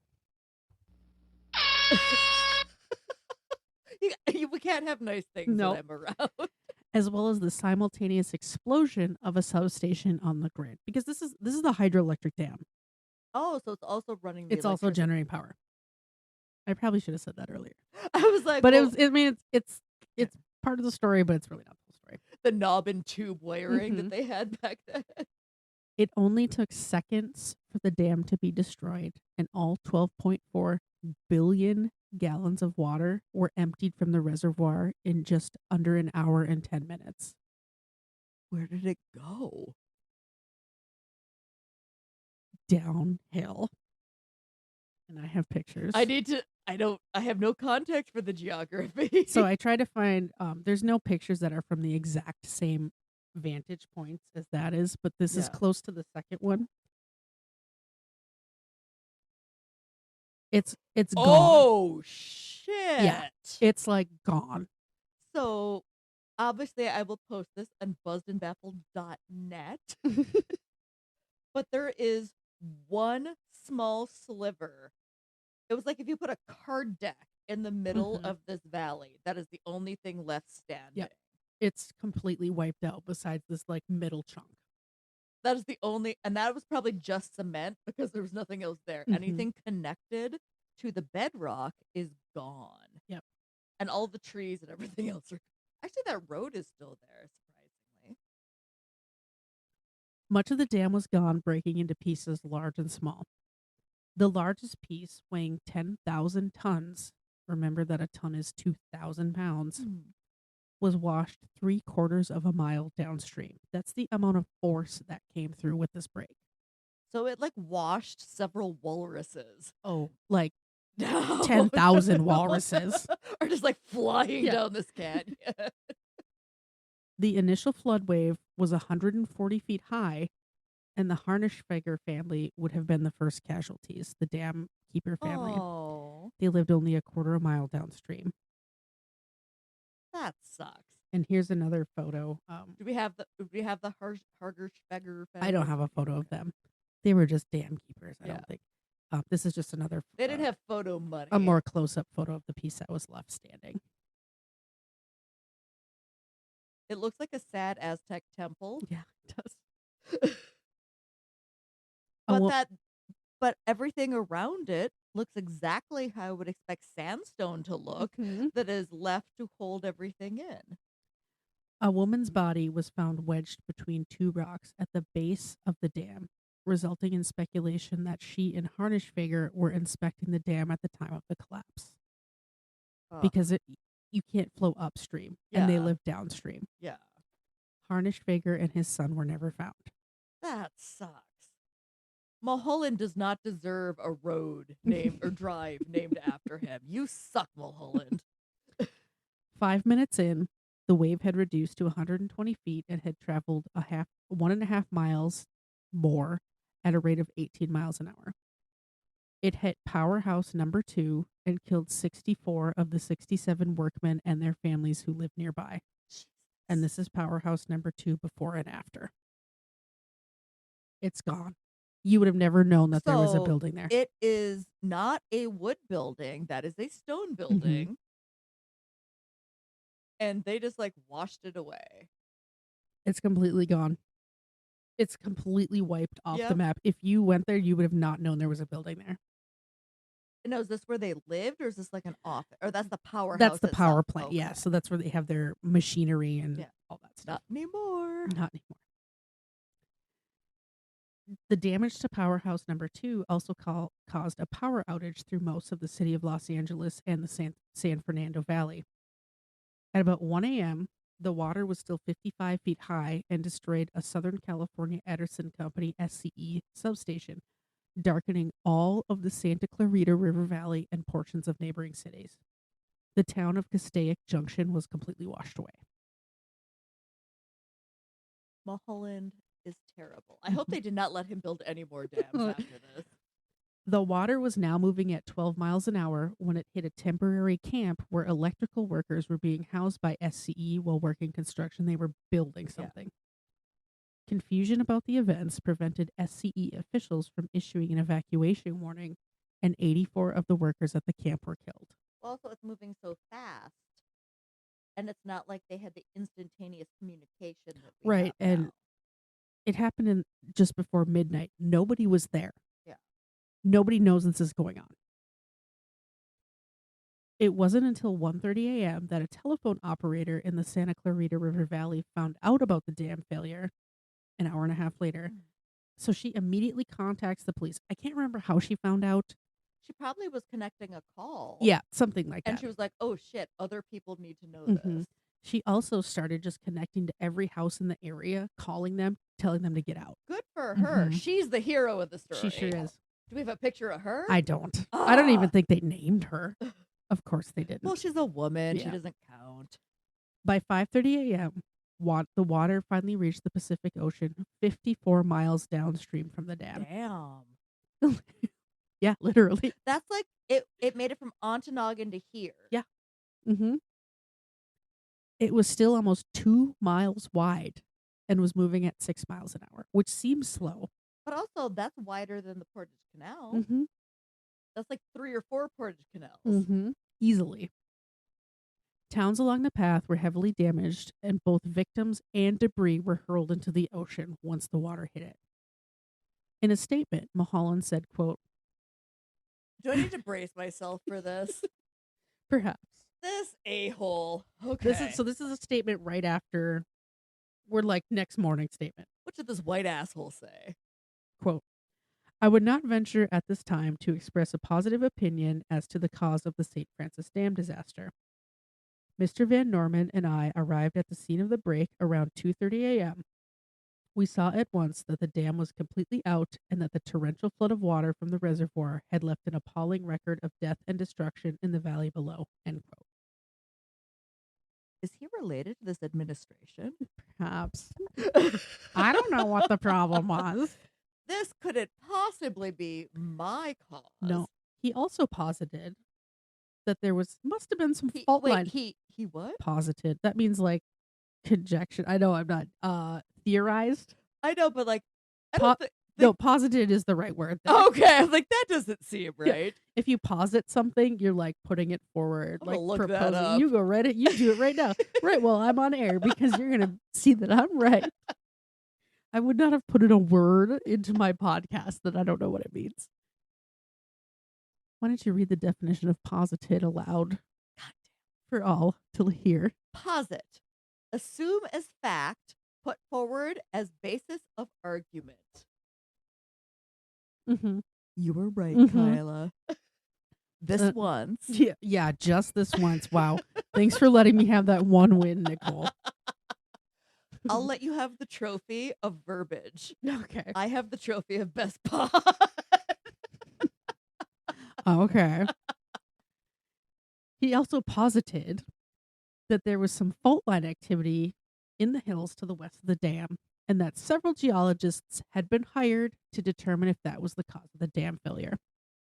We can't have nice things Nope. when I'm around. As well as the simultaneous explosion of a substation on the grid, because this is the hydroelectric dam. Oh, so it's also running the It's also electricity. generating power. I probably should have said that earlier, I was like, but well, it's part of the story, but it's really not the whole story. the knob and tube wiring Mhm. that they had back then. It only took seconds for the dam to be destroyed, and all 12.4 billion gallons of water were emptied from the reservoir in just under an hour and 10 minutes. Where did it go? downhill. And I have pictures. I have no context for the geography. So I try to find, there's no pictures that are from the exact same vantage points as that is, but this is Yeah. close to the second one. It's gone. Oh, shit. Yeah. It's like gone. So obviously I will post this on buzzedandbaffled.net. But there is one small sliver. It was like if you put a card deck in the middle of this valley, that is the only thing left standing. Yep. It's completely wiped out besides this like middle chunk. That is the only, and that was probably just cement because there was nothing else there. Anything connected to the bedrock is gone. Yep. And all the trees and everything else are. Actually, that road is still there, surprisingly. Much of the dam was gone, breaking into pieces large and small. The largest piece, weighing 10,000 tons, remember that a ton is 2,000 pounds, was washed 3/4 of a mile downstream. That's the amount of force that came through with this break. So it like washed several walruses. Oh, like No. 10,000 walruses. Are just like flying down this canyon. The initial flood wave was 140 feet high, and the Harnischfeger family would have been the first casualties, the dam keeper family. Oh, They lived only 1/4 mile downstream. that sucks. And here's another photo. Do we have the Hargersfeger family? I don't have a photo of them. They were just dam keepers, I don't think. This is just another. They didn't have photo money. A more close-up photo of the piece that was left standing. It looks like a sad Aztec temple. Yeah, it does. But everything around it looks exactly how I would expect sandstone to look that is left to hold everything in. A woman's body was found wedged between two rocks at the base of the dam, resulting in speculation that she and Harnischfeger were inspecting the dam at the time of the collapse. Because you can't flow upstream, and they live downstream. Yeah. Harnischfeger and his son were never found. That sucks. Mulholland does not deserve a road named or drive named after him. You suck, Mulholland. 5 minutes in, the wave had reduced to 120 feet and had traveled 1.5 miles more at a rate of 18 miles an hour. It hit powerhouse number 2 and killed 64 of the 67 workmen and their families who lived nearby. And this is powerhouse number 2 before and after. It's gone. You would have never known that there was a building there. It is not a wood building. That is a stone building. And they just like washed it away. It's completely gone. It's completely wiped off the map. If you went there, you would have not known there was a building there. Now, is this where they lived, or is this like an office? Or that's the powerhouse? That's the power itself? plant, Okay. yeah. So that's where they have their machinery and all that stuff. Not anymore. Not anymore. The damage to powerhouse number 2 also caused a power outage through most of the city of Los Angeles and the San Fernando Valley. At about 1 a.m., the water was still 55 feet high and destroyed a Southern California Edison Company SCE substation, darkening all of the Santa Clarita River Valley and portions of neighboring cities. The town of Castaic Junction was completely washed away. Mulholland is terrible. I hope they did not let him build any more dams after this. The water was now moving at 12 miles an hour when it hit a temporary camp where electrical workers were being housed by SCE while working construction. They were building something. Confusion about the events prevented SCE officials from issuing an evacuation warning, and 84 of the workers at the camp were killed. Also, it's moving so fast, and it's not like they had the instantaneous communication that we Right, have and now. it happened just before midnight. Nobody was there. Yeah. Nobody knows this is going on. It wasn't until 1:30 a.m. that a telephone operator in the Santa Clarita River Valley found out about the dam failure an hour and a half later. So she immediately contacts the police. I can't remember how she found out. She probably was connecting a call. Yeah, something like that. And she was like, oh shit, other people need to know Mhm. this. She also started just connecting to every house in the area, calling them, telling them to get out. Good for her. Mhm. She's the hero of the story. She sure is. Do we have a picture of her? I don't. I don't even Ah. think they named her. Of course they didn't. Well, she's a woman. She Yeah. doesn't count. By 5:30 a.m., the water finally reached the Pacific Ocean 54 miles downstream from the dam. Damn. Yeah, literally. That's like it made it from Ontonagon to here. Yeah. Mm-hmm. It was still almost 2 miles wide and was moving at 6 miles an hour, which seems slow. But also, that's wider than the Portage Canal. Mm-hmm. That's like 3 or 4 Portage Canals. Mm-hmm. Easily. Towns along the path were heavily damaged, and both victims and debris were hurled into the ocean once the water hit it. In a statement, Mulholland said, quote, Do I need to brace myself for this? perhaps. This a-hole. Okay. This is a statement right after, we're like next morning statement. What did this white asshole say? Quote, I would not venture at this time to express a positive opinion as to the cause of the St. Francis Dam disaster. Mr. Van Norman and I arrived at the scene of the break around 2:30 a.m. We saw at once that the dam was completely out and that the torrential flood of water from the reservoir had left an appalling record of death and destruction in the valley below. End quote. Is he related to this administration? Perhaps. I don't know what the problem was. This couldn't possibly be my cause. No. He also posited that there must have been some He, fault wait, line. he what? Posited. That means like conjecture. I know I'm not theorized. I know, but like, I Po- don't think. No, posited is the right word there. Okay, I was like, that doesn't seem right. If you posit something, you're like putting it forward, I'm like gonna look that proposing. up. You go right it. You do it right now. Right. Well, I'm on air because you're gonna see that I'm right. I would not have put in a word into my podcast that I don't know what it means. Why don't you read the definition of posited aloud for all to hear? Posit. Assume as fact, put forward as basis of argument. Mm-hmm. You were right, Mhm. Kyla. This once. Yeah, just this once. Wow. Thanks for letting me have that one win, Nicole. I'll let you have the trophy of verbiage. Okay. I have the trophy of best pod. Okay. He also posited that there was some fault line activity in the hills to the west of the dam, and that several geologists had been hired to determine if that was the cause of the dam failure.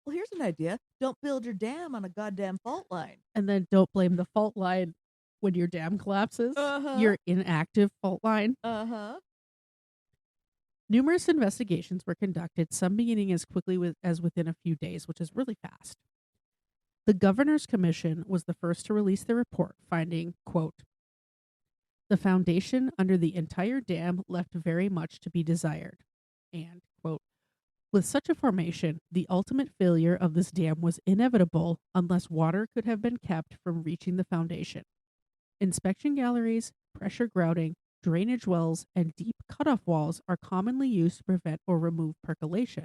Well, here's an idea. Don't build your dam on a goddamn fault line. And then don't blame the fault line when your dam collapses. Uh-huh. Your inactive fault line. Uh-huh. Numerous investigations were conducted, some beginning as quickly as within a few days, which is really fast. The Governor's Commission was the first to release their report, finding, quote, the foundation under the entire dam left very much to be desired. And, quote, with such a formation, the ultimate failure of this dam was inevitable unless water could have been kept from reaching the foundation. Inspection galleries, pressure grouting, drainage wells, and deep cutoff walls are commonly used to prevent or remove percolation,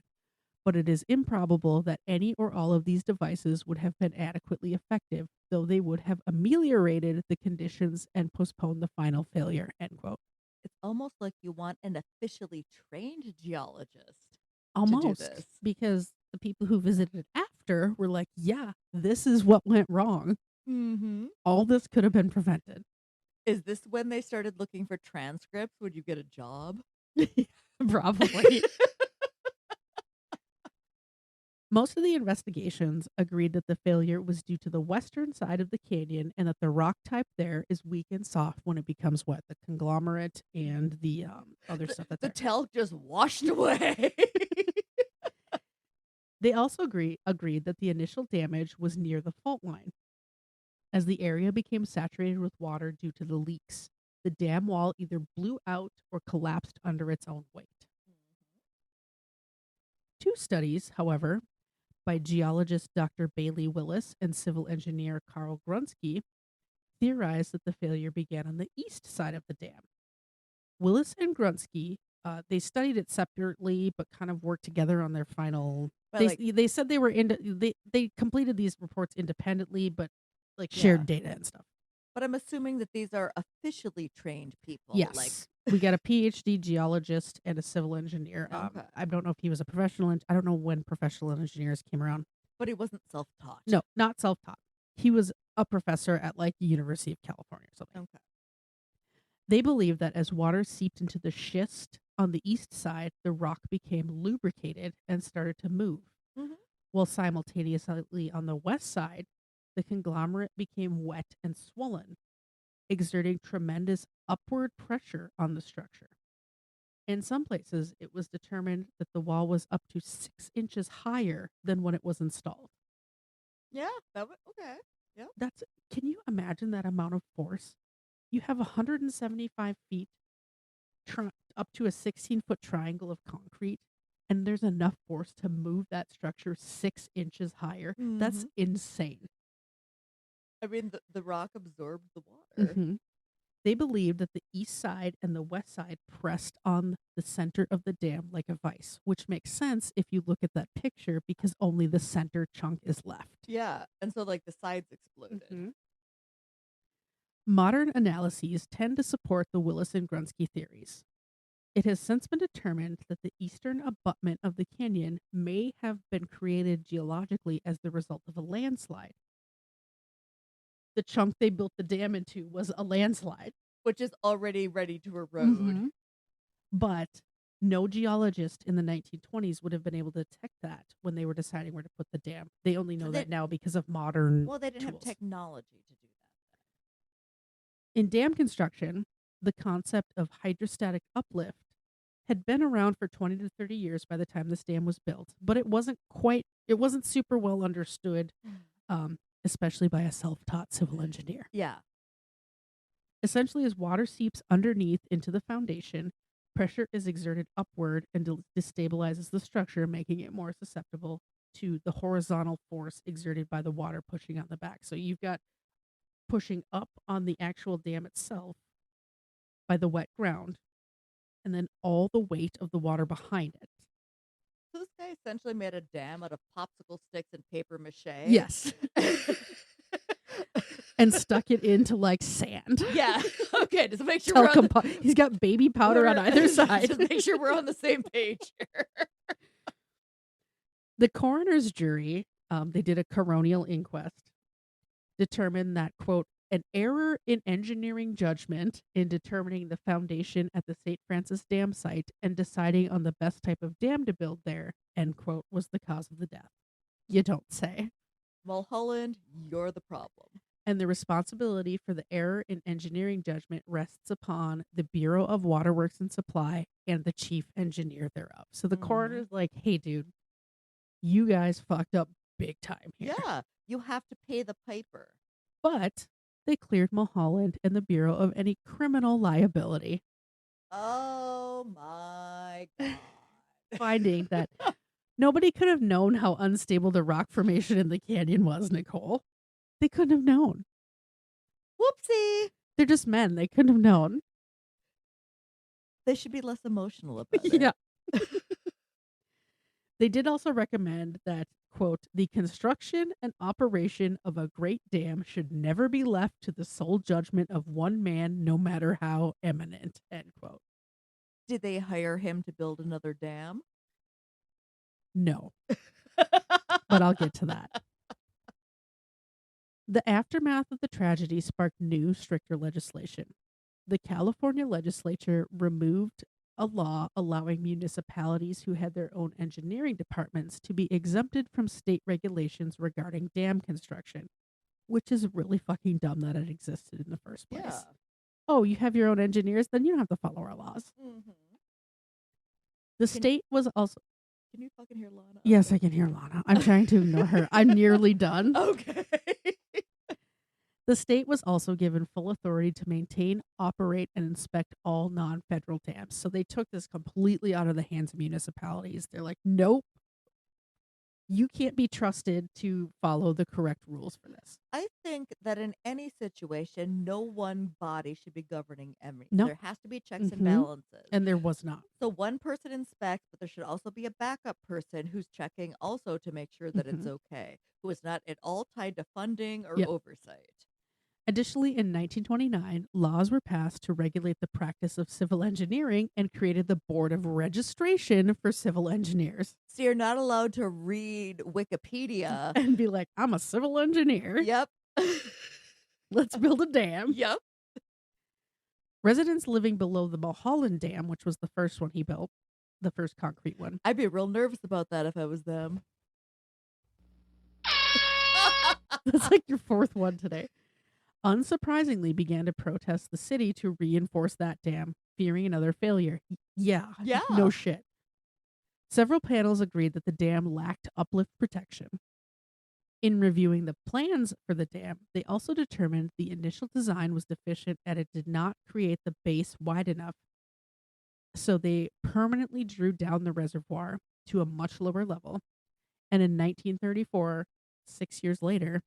but it is improbable that any or all of these devices would have been adequately effective, though they would have ameliorated the conditions and postponed the final failure, end quote. It's almost like you want an officially trained geologist. Almost, this. because the people who visited after were like, yeah, this is what went wrong. Mm-hmm. All this could have been prevented. Is this when they started looking for transcripts? Would you get a job? Probably. Most of the investigations agreed that the failure was due to the western side of the canyon and that the rock type there is weak and soft when it becomes wet. The conglomerate and the other stuff that's The there. talc just washed away. They also agreed that the initial damage was near the fault line. As the area became saturated with water due to the leaks, the dam wall either blew out or collapsed under its own weight. Two studies, however, by geologist Dr. Bailey Willis and civil engineer Carl Grunsky, theorized that the failure began on the east side of the dam. Willis and Grunsky, they studied it separately, but kind of worked together on their final. They said they were they completed these reports independently, but like shared data and stuff. But I'm assuming that these are officially trained people. Yes. We got a PhD geologist and a civil engineer. Okay. I don't know if he was a professional. I don't know when professional engineers came around. But he wasn't self-taught. No, not self-taught. He was a professor at like the University of California or something. Okay. They believe that as water seeped into the schist on the east side, the rock became lubricated and started to move. Mhm. While simultaneously on the west side, the conglomerate became wet and swollen, exerting tremendous upward pressure on the structure. In some places, it was determined that the wall was up to 6 inches higher than when it was installed. Yeah, that would okay. That's Can you imagine that amount of force? You have 175 feet up to a 16-foot triangle of concrete, and there's enough force to move that structure 6 inches higher. That's Mhm. insane. I mean, the rock absorbed the water. Mm-hmm. They believed that the east side and the west side pressed on the center of the dam like a vice, which makes sense if you look at that picture because only the center chunk is left. Yeah, and so like the sides exploded. Mhm. Modern analyses tend to support the Willis and Grunsky theories. It has since been determined that the eastern abutment of the canyon may have been created geologically as the result of a landslide. The chunk they built the dam into was a landslide. Which is already ready to erode. Mhm. But no geologist in the 1920s would have been able to detect that when they were deciding where to put the dam. They only know that now because of modern Well, they didn't have tools. technology to do that. In dam construction, the concept of hydrostatic uplift had been around for 20 to 30 years by the time this dam was built, but it wasn't super well understood, especially by a self-taught civil engineer. Yeah. Essentially, as water seeps underneath into the foundation, pressure is exerted upward and destabilizes the structure, making it more susceptible to the horizontal force exerted by the water pushing on the back. So you've got pushing up on the actual dam itself by the wet ground, and then all the weight of the water behind it. So this guy essentially made a dam out of popsicle sticks and paper mache. Yes. And stuck it into like sand. Yeah. Okay. Just make sure we're on He's got baby powder on either side. Just make sure we're on the same page here. The coroner's jury, they did a coronial inquest, determined that, quote, an error in engineering judgment in determining the foundation at the St. Francis Dam site and deciding on the best type of dam to build there, end quote, was the cause of the death. You don't say. Mulholland, you're the problem. And the responsibility for the error in engineering judgment rests upon the Bureau of Waterworks and Supply and the chief engineer thereof. So the coroner's like, hey, dude, you guys fucked up big time here. Yeah. You have to pay the piper. But they cleared Mulholland and the Bureau of any criminal liability. Oh my God. Finding that nobody could have known how unstable the rock formation in the canyon was, Nicole. They couldn't have known. Whoopsie. They're just men. They couldn't have known. They should be less emotional about it. Yeah. They did also recommend that, quote, the construction and operation of a great dam should never be left to the sole judgment of one man, no matter how eminent, end quote. Did they hire him to build another dam? No. But I'll get to that. The aftermath of the tragedy sparked new, stricter legislation. The California legislature removed a law allowing municipalities who had their own engineering departments to be exempted from state regulations regarding dam construction, which is really fucking dumb that it existed in the first place. Yeah. Oh, you have your own engineers? Then you don't have to follow our laws. Mm-hmm. The state was also... Can you fucking hear Lana? Yes, I can hear Lana. I'm trying to ignore her. I'm nearly done. Okay. The state was also given full authority to maintain, operate, and inspect all non-federal dams. So they took this completely out of the hands of municipalities. They're like, nope, you can't be trusted to follow the correct rules for this. I think that in any situation, no one body should be governing everything. No. There has to be checks and Mhm. balances. And there was not. So one person inspects, but there should also be a backup person who's checking also to make sure that it's okay, who is not at all tied to funding or Yep. oversight. Additionally, in 1929, laws were passed to regulate the practice of civil engineering and created the Board of Registration for Civil Engineers. So you're not allowed to read Wikipedia. And be like, I'm a civil engineer. Yep. Let's build a dam. Yep. Residents living below the Mulholland Dam, which was the first one he built, the first concrete one. I'd be real nervous about that if I was them. That's like your fourth one today. Unsurprisingly, began to protest the city to reinforce that dam, fearing another failure. Yeah. No shit. Several panels agreed that the dam lacked uplift protection. In reviewing the plans for the dam, they also determined the initial design was deficient and it did not create the base wide enough. So they permanently drew down the reservoir to a much lower level. And in 1934, 6 years later,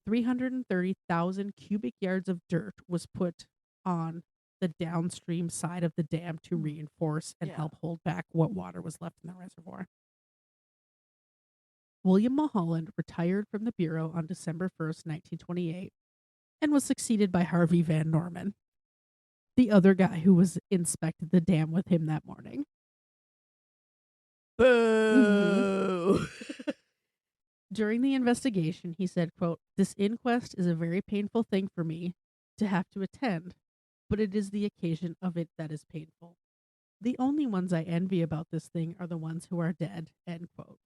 330,000 cubic yards of dirt was put on the downstream side of the dam to reinforce and help hold back what water was left in the reservoir. William Mulholland retired from the Bureau on December 1st, 1928, and was succeeded by Harvey Van Norman, the other guy who was inspected the dam with him that morning. Boo! During the investigation, he said, quote, "This inquest is a very painful thing for me to have to attend, but it is the occasion of it that is painful. The only ones I envy about this thing are the ones who are dead," end quote.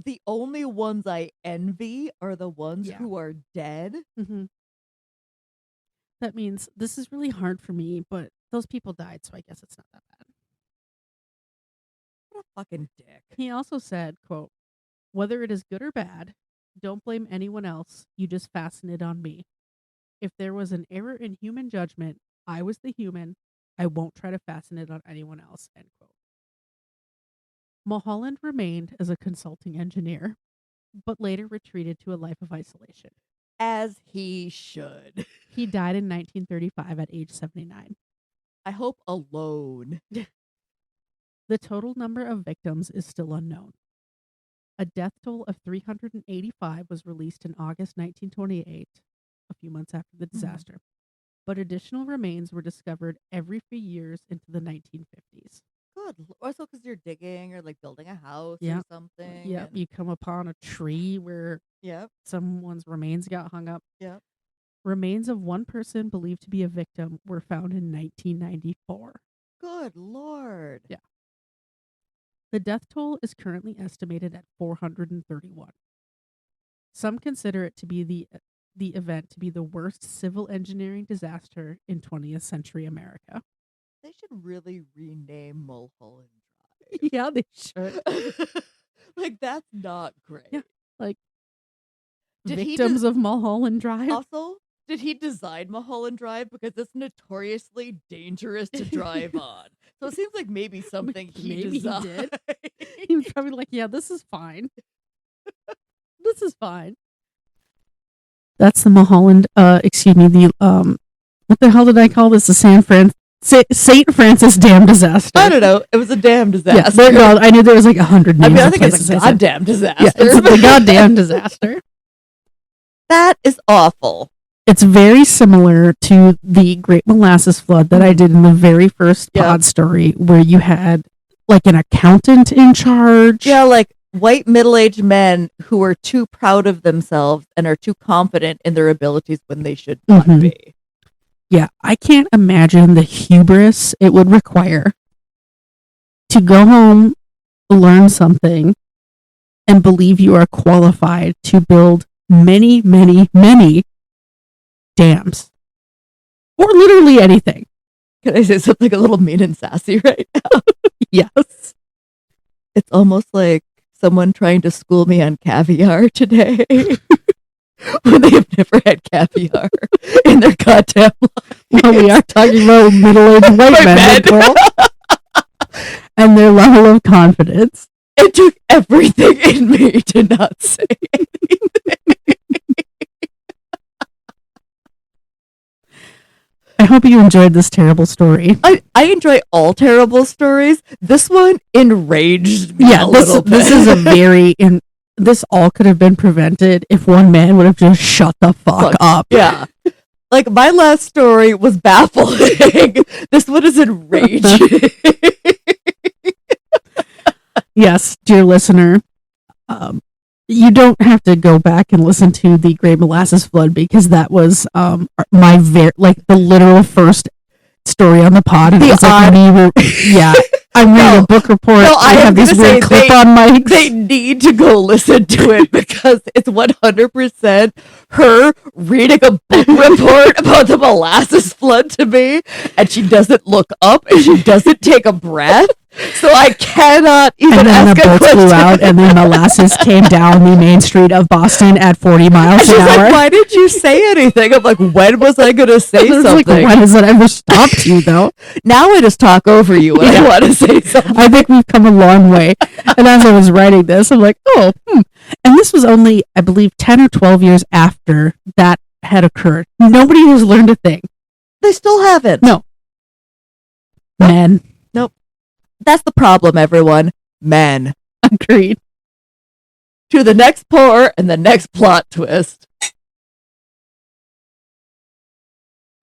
The only ones I envy are the ones who are dead? Mm-hmm. That means this is really hard for me, but those people died, so I guess it's not that bad. What a fucking dick. He also said, quote, "Whether it is good or bad, don't blame anyone else. You just fasten it on me. If there was an error in human judgment, I was the human. I won't try to fasten it on anyone else," end quote. Mulholland remained as a consulting engineer, but later retreated to a life of isolation. As he should. He died in 1935 at age 79. I hope alone. The total number of victims is still unknown. A death toll of 385 was released in August 1928, a few months after the disaster, but additional remains were discovered every few years into the 1950s. Good. Also because you're digging or like building a house or something. Yep, you come upon a tree where someone's remains got hung up. Yep. Remains of one person believed to be a victim were found in 1994. Good Lord. Yeah. The death toll is currently estimated at 431. Some consider it to be the event to be the worst civil engineering disaster in 20th century America. They should really rename Mulholland Drive. Yeah, they should. Like, that's not great. Yeah, like Did victims of Mulholland Drive. Also, did he design Mulholland Drive? Because it's notoriously dangerous to drive on. So it seems like maybe something he designed. He did. He was probably like, yeah, this is fine. This is fine. That's the Mulholland, what the hell did I call this? The St. Francis dam disaster. I don't know. It was a damn disaster. Yeah, no, I knew there was like 100 names. I think it's a goddamn disaster. Yeah, it's a goddamn disaster. That is awful. It's very similar to the Great Molasses Flood that I did in the very first pod story, where you had like an accountant in charge. Yeah, like white middle-aged men who are too proud of themselves and are too confident in their abilities when they should not be. Yeah, I can't imagine the hubris it would require to go home, learn something, and believe you are qualified to build many, many, many dams. Or literally anything. Can I say something a little mean and sassy right now? Yes. It's almost like someone trying to school me on caviar today. When they have never had caviar in their goddamn life. Well, we are talking about middle-aged white men, girl. And their level of confidence. It took everything in me to not say anything. I hope you enjoyed this terrible story. I enjoy all terrible stories. This one enraged me a little bit. This is a very this all could have been prevented if one man would have just shut the fuck up. Yeah. Like, my last story was baffling. This one is enraging. Yes, dear listener, you don't have to go back and listen to the Great Molasses Flood because that was the literal first story on the pod. And it was like I'm reading a book report. No, I have this weird clip on mics. They need to go listen to it because it's 100% her reading a book report about the molasses flood to me, and she doesn't look up and she doesn't take a breath. So I cannot even and then ask the a boats question. flew out, and then molasses came down the main street of Boston at 40 miles And she's an hour. like, why did you say anything? I'm like, when was I going to say I was something? like, when has it ever stopped you, though? Now I just talk over you when I want to say something. I think we've come a long way. And as I was writing this, I'm like, And this was only, I believe, 10 or 12 years after that had occurred. Nobody has learned a thing. They still haven't. No. Men. That's the problem, everyone. Men. Agreed. To the next pour and the next plot twist.